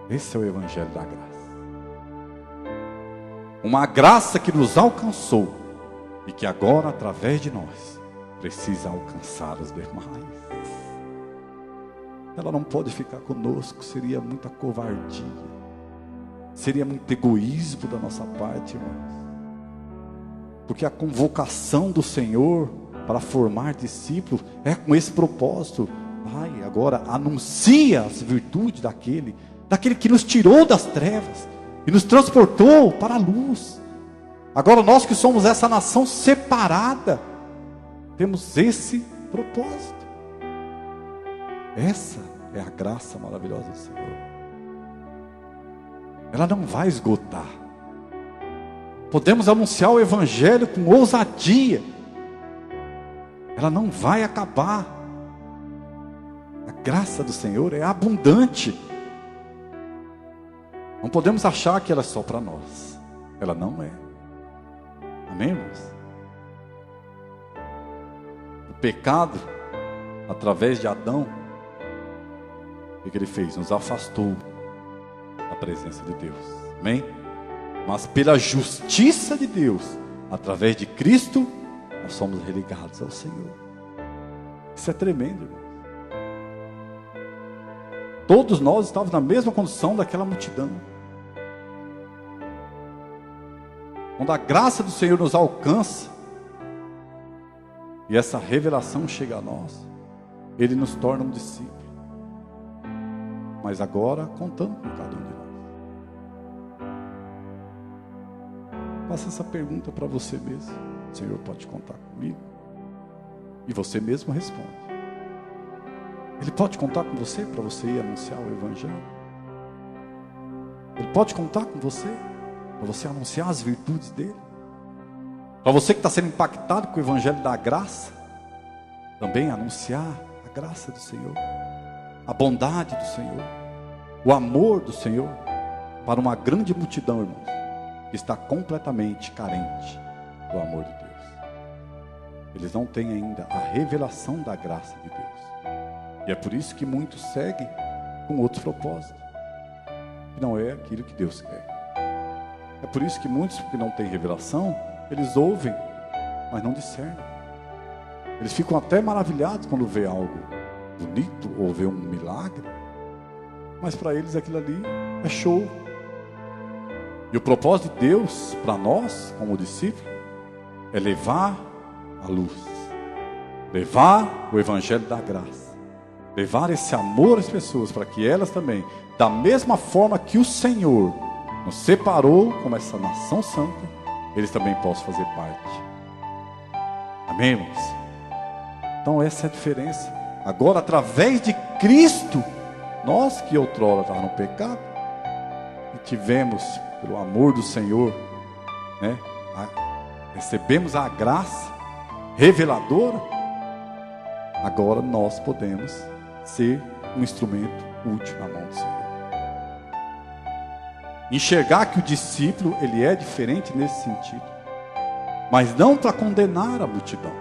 Esse é o Evangelho da graça. Uma graça que nos alcançou e que agora, através de nós, precisa alcançar os demais. Ela não pode ficar conosco, seria muita covardia, seria muito egoísmo da nossa parte, irmãos. Porque a convocação do Senhor para formar discípulos é com esse propósito: vai, agora anuncia as virtudes daquele que nos tirou das trevas e nos transportou para a luz. Agora nós que somos essa nação separada, temos esse propósito. Essa é a graça maravilhosa do Senhor. Ela não vai esgotar. Podemos anunciar o Evangelho com ousadia. Ela não vai acabar. A graça do Senhor é abundante. Não podemos achar que ela é só para nós. Ela não é. Amém, irmãos? O pecado, através de Adão, o que ele fez? Nos afastou da presença de Deus. Amém? Mas pela justiça de Deus, através de Cristo, nós somos religados ao Senhor. Isso é tremendo, irmão. Todos nós estávamos na mesma condição daquela multidão. Quando a graça do Senhor nos alcança e essa revelação chega a nós, Ele nos torna um discípulo. Mas agora contando com cada um de nós. Faça essa pergunta para você mesmo. o Senhor pode contar comigo? E você mesmo responde. Ele pode contar com você para você ir anunciar o Evangelho? Ele pode contar com você para você anunciar as virtudes dele? Para você que está sendo impactado com o Evangelho da graça, também anunciar a graça do Senhor, a bondade do Senhor, o amor do Senhor, para uma grande multidão, irmãos, que está completamente carente do amor de Deus. Eles não têm ainda a revelação da graça de Deus. E é por isso que muitos seguem com outros propósitos, que não é aquilo que Deus quer. É por isso que muitos que não têm revelação, eles ouvem, mas não discernem. Eles ficam até maravilhados quando vê algo bonito ou vê um milagre, mas para eles aquilo ali é show. E o propósito de Deus para nós, como discípulos, é levar a luz, levar o Evangelho da graça, levar esse amor às pessoas, para que elas também, da mesma forma que o Senhor nos separou como essa nação santa, eles também possam fazer parte. Amém, irmãos? Então essa é a diferença. Agora, através de Cristo, nós que outrora estávamos no pecado, e tivemos, pelo amor do Senhor, né, recebemos a graça reveladora, agora nós podemos ser um instrumento útil na mão do Senhor. Enxergar que o discípulo, ele é diferente nesse sentido, mas não para condenar a multidão,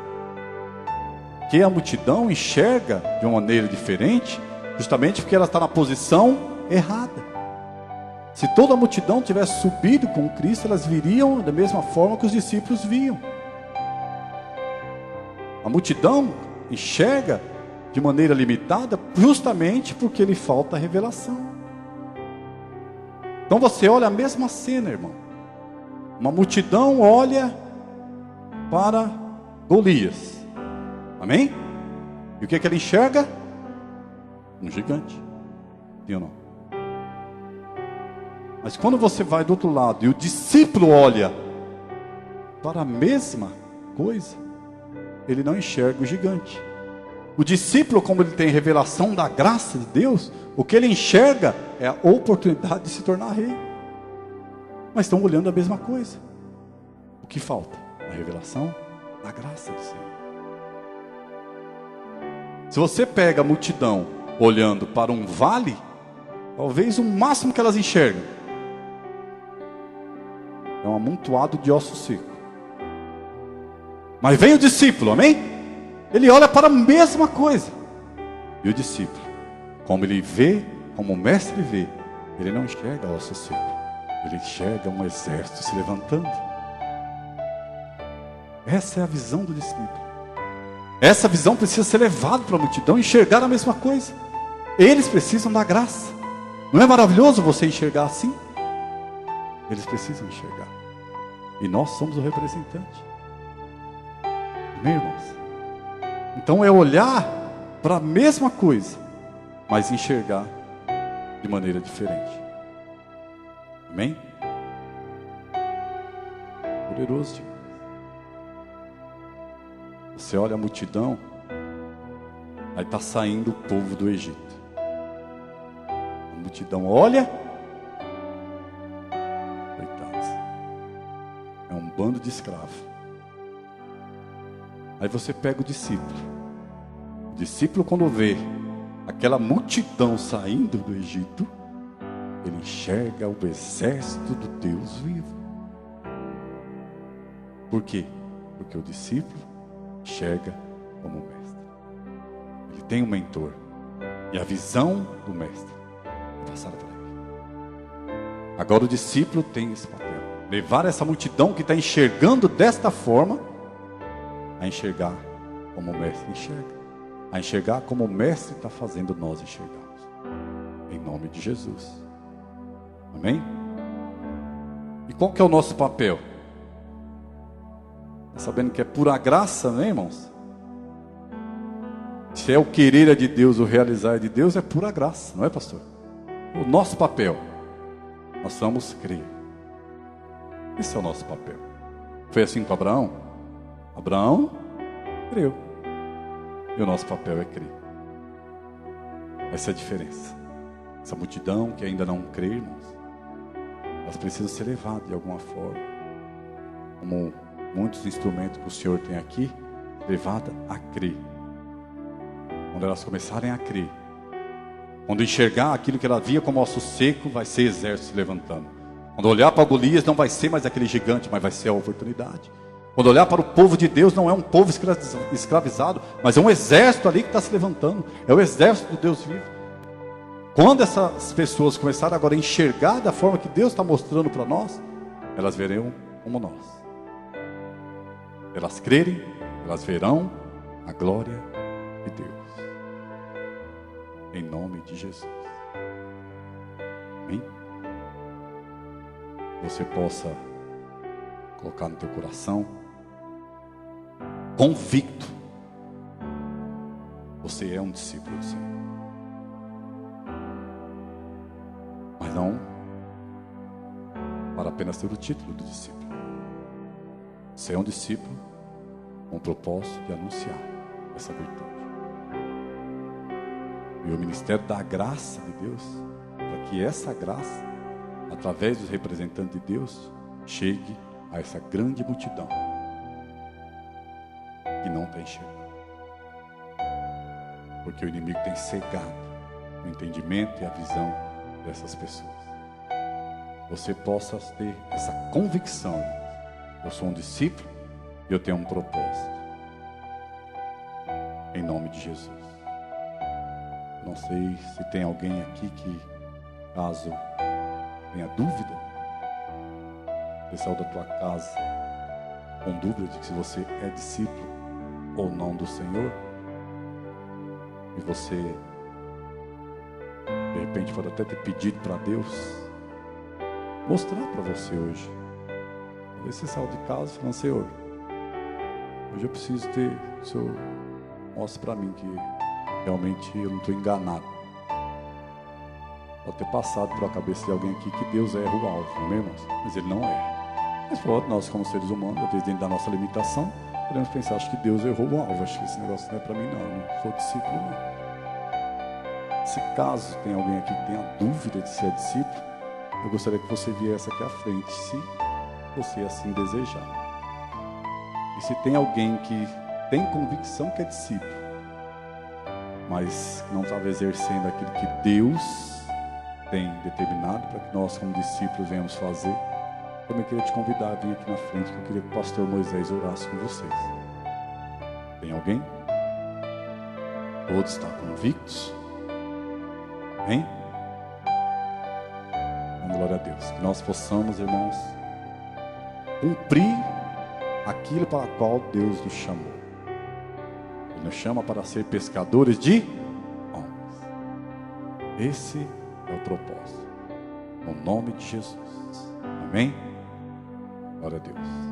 que a multidão enxerga de uma maneira diferente, justamente porque ela está na posição errada. Se toda a multidão tivesse subido com Cristo, elas viriam da mesma forma que os discípulos viam. A multidão enxerga de maneira limitada, justamente porque lhe falta a revelação. Então você olha a mesma cena, irmão. Uma multidão olha para Golias. Amém? E o que ele enxerga? Um gigante. Sim ou não? Mas quando você vai do outro lado e o discípulo olha para a mesma coisa, ele não enxerga o gigante. O discípulo, como ele tem revelação da graça de Deus, o que ele enxerga é a oportunidade de se tornar rei. Mas estão olhando a mesma coisa. O que falta? A revelação da graça do Senhor. Se você pega a multidão olhando para um vale, talvez o máximo que elas enxergam é um amontoado de ossos secos. Mas vem o discípulo, amém? Ele olha para a mesma coisa. E o discípulo, como ele vê, como o mestre vê, ele não enxerga ossos secos, ele enxerga um exército se levantando. Essa é a visão do discípulo. Essa visão precisa ser levada para a multidão e enxergar a mesma coisa. Eles precisam da graça. Não é maravilhoso você enxergar assim? Eles precisam enxergar. E nós somos o representante. Amém, irmãos? Então é olhar para a mesma coisa, mas enxergar de maneira diferente. Amém? Poderoso demais. Você olha a multidão, aí está saindo o povo do Egito. A multidão olha, coitados, é um bando de escravos. Aí você pega o discípulo. O discípulo, quando vê aquela multidão saindo do Egito, ele enxerga o exército do Deus vivo. Por quê? Porque o discípulo enxerga como mestre. Ele tem um mentor. E a visão do mestre é passada para ele. Agora o discípulo tem esse papel. Levar essa multidão que está enxergando desta forma, a enxergar como o mestre enxerga. A enxergar como o mestre está fazendo nós enxergarmos. Em nome de Jesus. Amém? E qual que é o nosso papel? Sabendo que é pura graça, né, irmãos? Se é o querer é de Deus, o realizar é de Deus, é pura graça, não é, pastor? O nosso papel, nós vamos crer. Esse é o nosso papel. Foi assim com Abraão? Abraão creu. E o nosso papel é crer. Essa é a diferença. Essa multidão que ainda não crê, irmãos, elas precisam ser levadas de alguma forma. Como muitos instrumentos que o Senhor tem aqui, levada a crer. Quando elas começarem a crer, quando enxergar aquilo que ela via como osso seco, vai ser exército se levantando. Quando olhar para Golias, não vai ser mais aquele gigante, mas vai ser a oportunidade. Quando olhar para o povo de Deus, não é um povo escravizado, mas é um exército ali que está se levantando. É o exército do Deus vivo. Quando essas pessoas começarem agora a enxergar da forma que Deus está mostrando para nós, elas verão como nós. Elas crerem, elas verão a glória de Deus. Em nome de Jesus. Amém? Você possa colocar no teu coração, convicto, você é um discípulo do Senhor. Mas não para apenas ter o título do discípulo. Você é um discípulo com o propósito de anunciar essa virtude. E o ministério da graça de Deus, para que essa graça, através dos representantes de Deus, chegue a essa grande multidão que não está enxergando. Porque o inimigo tem cegado o entendimento e a visão dessas pessoas. Você possa ter essa convicção: eu sou um discípulo e eu tenho um propósito. Em nome de Jesus. Não sei se tem alguém aqui que, caso tenha dúvida, pessoal da tua casa, com dúvida de que se você é discípulo ou não do Senhor, e você de repente pode até ter pedido para Deus mostrar para você hoje. Talvez você saiu de casa falando: Senhor, hoje eu preciso ter, o Senhor mostra para mim que realmente eu não estou enganado. Pode ter passado pela cabeça de alguém aqui que Deus erra o alvo, não é, irmãos? Mas Ele não erra. Mas pode, nós como seres humanos, às vezes dentro da nossa limitação, podemos pensar: acho que Deus errou o alvo, acho que esse negócio não é para mim não, eu não sou discípulo não. Se caso tem alguém aqui que tenha dúvida de ser discípulo, eu gostaria que você viesse aqui à frente, se você assim desejar. E se tem alguém que tem convicção que é discípulo, mas não estava exercendo aquilo que Deus tem determinado para que nós como discípulos venhamos fazer, também queria te convidar a vir aqui na frente, que eu queria que o pastor Moisés orasse com vocês. Tem alguém? Todos estão convictos? Amém? Glória a Deus. Que nós possamos, irmãos, cumprir aquilo para o qual Deus nos chamou. Ele nos chama para ser pescadores de homens. Esse é o propósito. No nome de Jesus. Amém? Glória a Deus.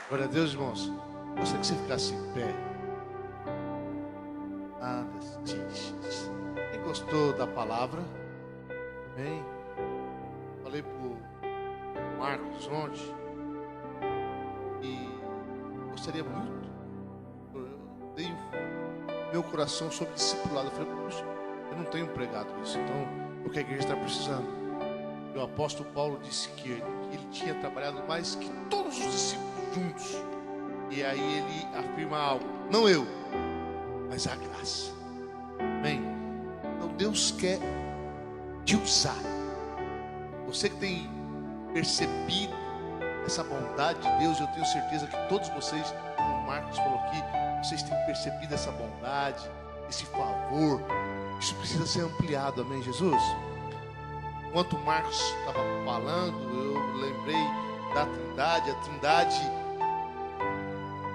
Glória a Deus, irmãos. Gostaria que você ficasse em pé. Quem gostou da palavra? Amém? Falei para o Marcos ontem. E gostaria muito. Eu dei meu coração sobre discipulado. Eu falei: puxa, eu não tenho pregado isso. Então, o que a igreja está precisando? E o apóstolo Paulo disse que ele tinha trabalhado mais que todos os discípulos juntos. E aí ele afirma algo: não eu, mas a graça. Amém? Então Deus quer te usar. Você que tem percebido essa bondade de Deus, eu tenho certeza que todos vocês, como o Marcos falou aqui, vocês têm percebido essa bondade, esse favor. Isso precisa ser ampliado, amém, Jesus? Enquanto o Marcos estava falando, eu lembrei da Trindade. A Trindade,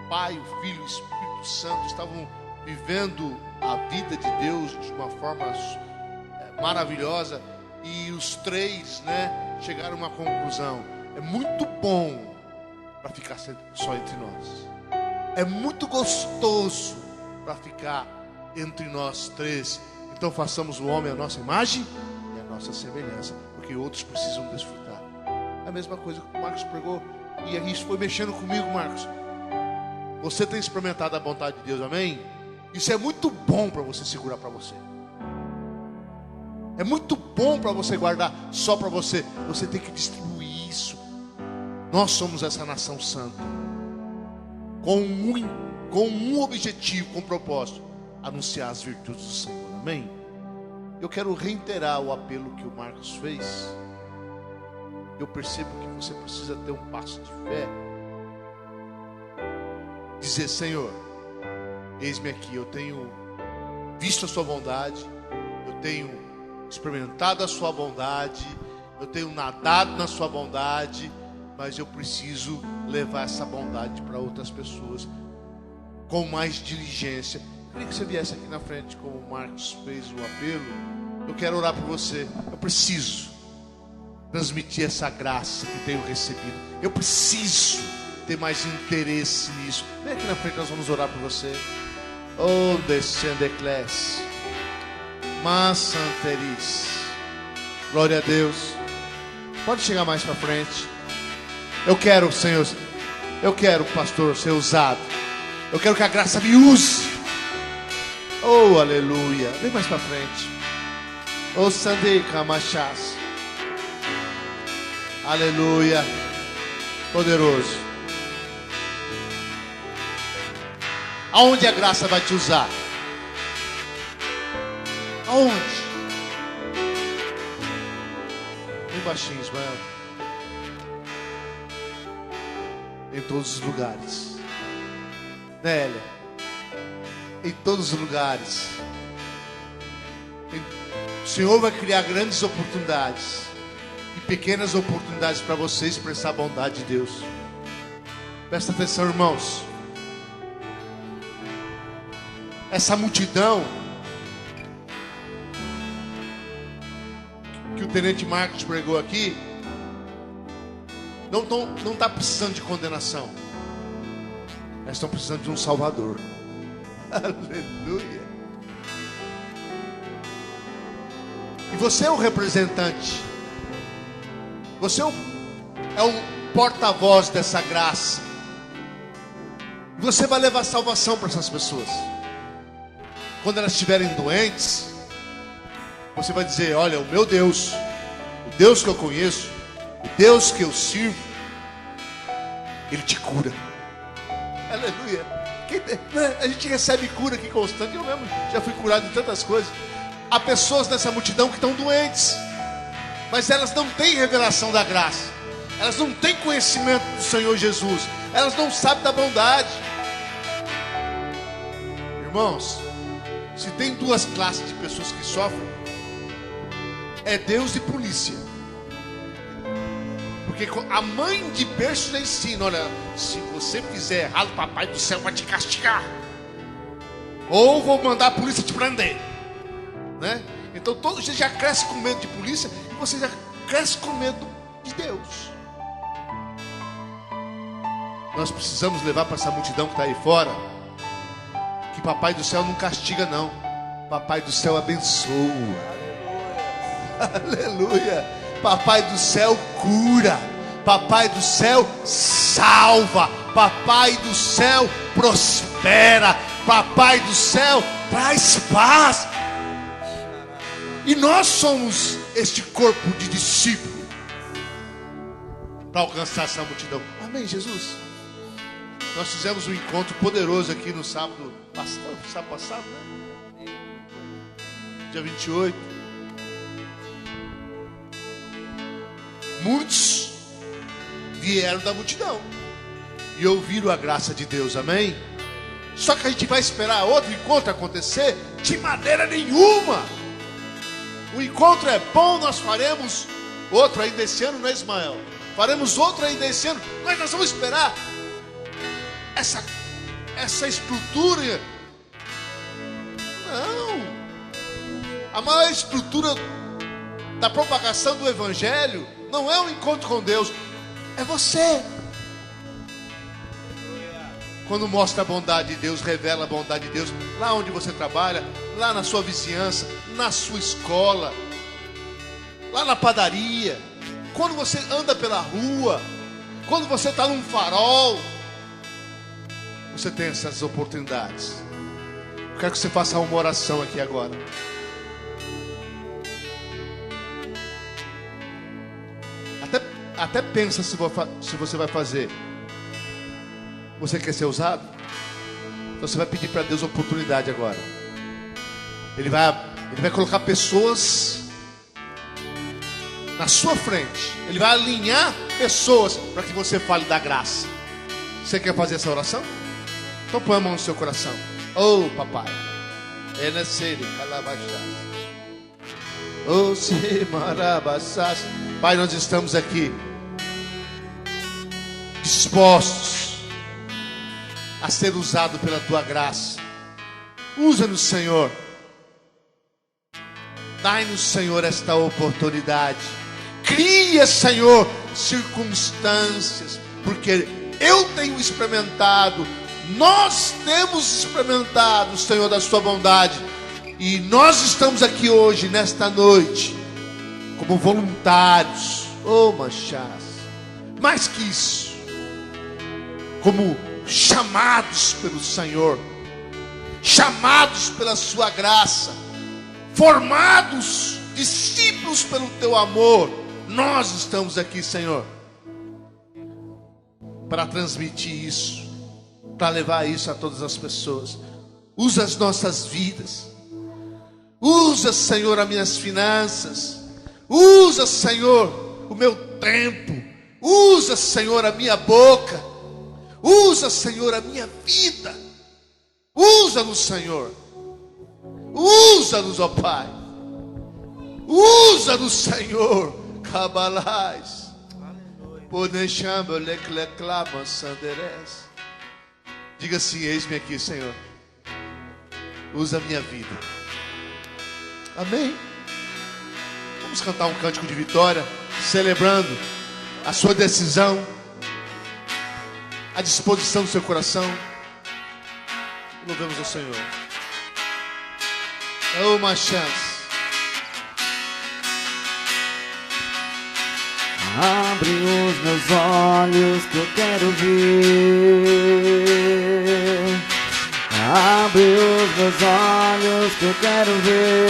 o Pai, o Filho e o Espírito Santo estavam vivendo a vida de Deus de uma forma maravilhosa. E os três, chegaram a uma conclusão: é muito bom para ficar só entre nós. É muito gostoso para ficar entre nós três. Então Então façamos o homem à nossa imagem e à nossa semelhança, porque outros precisam desfrutar. É a mesma coisa que o Marcos pregou, e isso foi mexendo comigo, Marcos. Você tem experimentado a vontade de Deus, amém? Isso é muito bom para você segurar para você. É muito bom para você guardar só para você. Você tem que distribuir isso. Nós somos essa nação santa, com um objetivo, com um propósito: anunciar as virtudes do Senhor, amém? Eu quero reiterar o apelo que o Marcos fez. Eu percebo que você precisa ter um passo de fé. Dizer: Senhor, eis-me aqui, eu tenho visto a sua bondade, eu tenho experimentado a sua bondade, eu tenho nadado na sua bondade, mas eu preciso levar essa bondade para outras pessoas com mais diligência. Eu queria que você viesse aqui na frente, como o Marcos fez o apelo. Eu quero orar por você. Eu preciso transmitir essa graça que tenho recebido. Eu preciso ter mais interesse nisso. Vem aqui na frente, nós vamos orar por você. Oh, descende class, mas santeris. Glória a Deus. Pode chegar mais para frente. Eu quero, Senhor, pastor, ser usado. Eu quero que a graça me use. Oh, aleluia. Vem mais para frente. Oh, Sandei Kamachas. Aleluia. Poderoso. Aonde a graça vai te usar? Aonde? Bem baixinho, Ismael. Em todos os lugares. Nélia. Em todos os lugares. O Senhor vai criar grandes oportunidades e pequenas oportunidades para você expressar a bondade de Deus. Presta atenção, irmãos. Essa multidão que o tenente Marcos pregou aqui não está precisando de condenação. Elas estão precisando de um Salvador. Aleluia. E você é o representante. Você é o porta-voz dessa graça. E você vai levar salvação para essas pessoas. Quando elas estiverem doentes, você vai dizer: olha, o meu Deus, o Deus que eu conheço, o Deus que eu sirvo, Ele te cura. Aleluia. A gente recebe cura aqui constante. Eu mesmo já fui curado de tantas coisas. Há pessoas nessa multidão que estão doentes, mas elas não têm revelação da graça. Elas não têm conhecimento do Senhor Jesus. Elas não sabem da bondade. Irmãos, se tem duas classes de pessoas que sofrem, é Deus e polícia. Porque a mãe de berço já ensina: olha, se você fizer errado, o papai do céu vai te castigar, ou vou mandar a polícia te prender, né? Então você já cresce com medo de polícia, e você já cresce com medo de Deus. Nós precisamos levar para essa multidão que está aí fora que papai do céu não castiga, não. Papai do céu abençoa. Aleluia. Papai do céu cura. Papai do céu salva. Papai do céu prospera. Papai do céu traz paz. E nós somos este corpo de discípulo para alcançar essa multidão. Amém, Jesus? Nós fizemos um encontro poderoso aqui no sábado passado, né? Dia 28. Muitos vieram da multidão e ouviram a graça de Deus, amém? Só que a gente vai esperar outro encontro acontecer? De maneira nenhuma. O encontro é bom, nós faremos outro ainda esse ano, não é, Ismael? Faremos outro ainda esse ano, mas nós vamos esperar essa estrutura. Não. A maior estrutura da propagação do Evangelho não é um encontro com Deus, é você. Quando mostra a bondade de Deus, revela a bondade de Deus lá onde você trabalha, lá na sua vizinhança, na sua escola, lá na padaria, quando você anda pela rua, quando você está num farol, você tem essas oportunidades. Eu quero que você faça uma oração aqui agora. Até pensa se você vai fazer. Você quer ser usado? Então você vai pedir para Deus oportunidade agora. Ele vai colocar pessoas na sua frente. Ele vai alinhar pessoas para que você fale da graça. Você quer fazer essa oração? Então põe a mão no seu coração. Oh, papai. É necessário calabachás. Oh, se marabassás. Pai, nós estamos aqui dispostos a ser usado pela tua graça. Usa-nos, Senhor. Dai-nos, Senhor, esta oportunidade. Cria, Senhor, circunstâncias, porque eu tenho experimentado, nós temos experimentado, Senhor, da sua bondade. E nós estamos aqui hoje, nesta noite, como voluntários. Oh, machás. Mais que isso, como chamados pelo Senhor, chamados pela sua graça, formados discípulos pelo teu amor. Nós estamos aqui, Senhor, para transmitir isso, para levar isso a todas as pessoas. Usa as nossas vidas. Usa, Senhor, as minhas finanças. Usa, Senhor, o meu tempo. Usa, Senhor, a minha boca. Usa, Senhor, a minha vida. Usa-nos, Senhor. Usa-nos, ó Pai. Usa-nos, Senhor. Cabalais. Podechamba, lecleclama, sanderes. Diga assim: eis-me aqui, Senhor. Usa a minha vida. Amém. Vamos cantar um cântico de vitória, celebrando a sua decisão, a disposição do seu coração. Louvemos ao Senhor. É uma chance. Abre os meus olhos que eu quero ver. Abre os meus olhos que eu quero ver.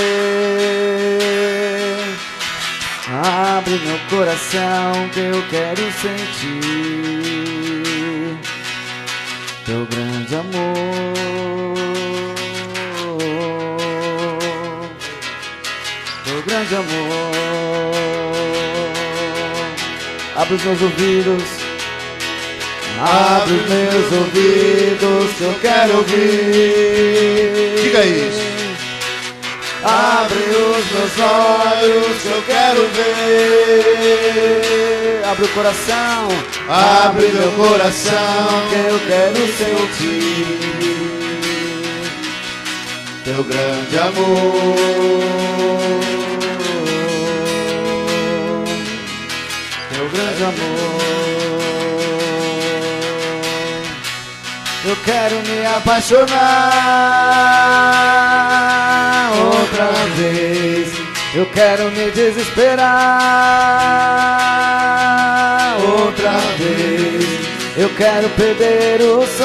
Abre meu coração que eu quero sentir teu grande amor, teu grande amor. Abre os meus ouvidos, abre os meus ouvidos que eu quero ouvir. Diga isso. Abre os meus olhos que eu quero ver. Abre o coração, Abre meu coração que eu quero sentir teu grande amor. teu grande amor. Eu quero me apaixonar outra vez. Eu quero me desesperar outra vez. Eu quero perder o sono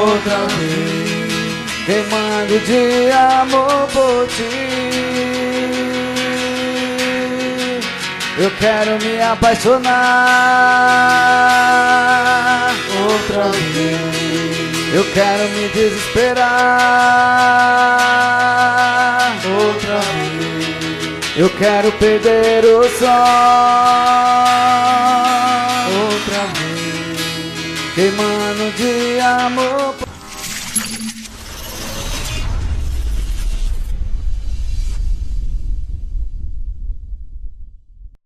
outra vez, queimando de amor por ti. Eu quero me apaixonar outra vez. Eu quero me desesperar outra vez. Eu quero perder o sol outra vez, queimando de amor.